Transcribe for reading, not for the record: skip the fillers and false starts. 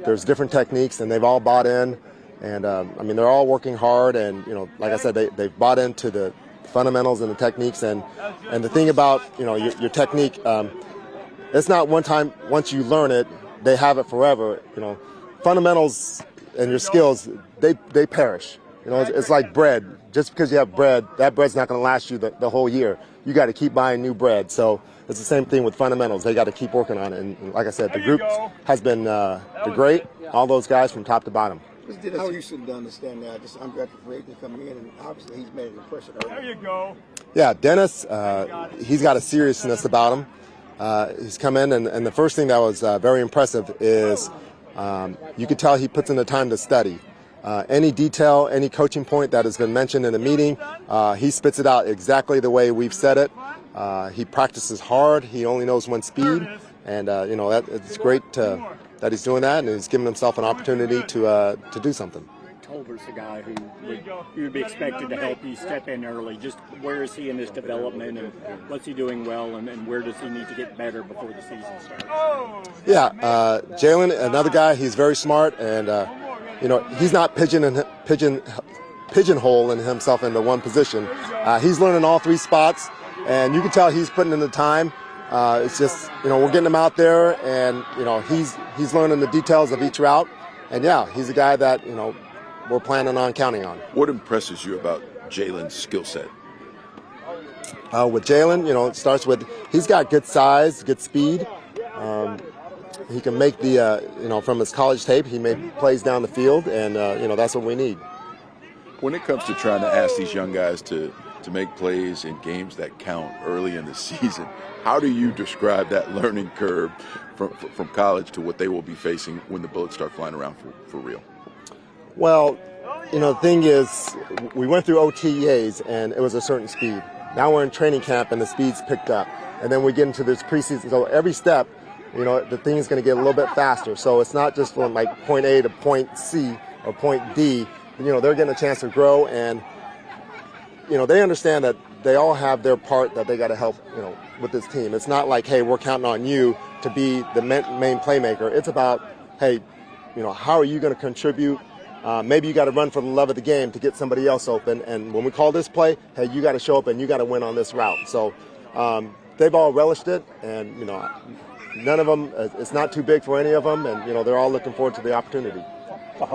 there's different techniques, and they've all bought in. And I mean, they're all working hard, and like I said, they've bought into the fundamentals and the techniques. And the thing about your technique, it's not one time. Once you learn it, they have it forever. Fundamentals and your skills, they perish. It's like bread. Just because you have bread, that bread's not going to last you the whole year. You got to keep buying new bread. So it's the same thing with fundamentals. They got to keep working on it. And like I said, the group has been great. All those guys from top to bottom. How you should understand that. This undrafted free agent coming in, and obviously he's made an impression. There you go. Yeah, Dennis, he's got a seriousness about him. He's come in, and the first thing that was very impressive is you could tell he puts in the time to study. Any detail, any coaching point that has been mentioned in the meeting, he spits it out exactly the way we've said it. He practices hard. He only knows one speed, and it's great that he's doing that, and he's giving himself an opportunity to do something. Tolbert's a guy who would be expected to help you step in early. Just where is he in this development, and what's he doing well, and where does he need to get better before the season starts? Yeah, Jalen, another guy. He's very smart, and he's not pigeonholing himself into one position. He's learning all three spots, and you can tell he's putting in the time. It's just we're getting him out there, and he's learning the details of each route, and yeah, he's a guy that we're planning on counting on. What impresses you about Jalen's skill set? With Jalen, it starts with he's got good size, good speed. He can make the from his college tape, he made plays down the field, and that's what we need. When it comes to trying to ask these young guys to make plays in games that count early in the season, how do you describe that learning curve from college to what they will be facing when the bullets start flying around for real? Well, the thing is, we went through OTAs, and it was a certain speed. Now we're in training camp, and the speed's picked up. And then we get into this preseason. So every step, the thing is going to get a little bit faster. So it's not just from like point A to point C or point D. They're getting a chance to grow, and they understand that they all have their part that they got to help with this team. It's not like, hey, we're counting on you to be the main playmaker. It's about, hey, how are you going to contribute? Maybe you got to run for the love of the game to get somebody else open. And when we call this play, hey, you got to show up and you got to win on this route. So they've all relished it, and none of them. It's not too big for any of them, and they're all looking forward to the opportunity.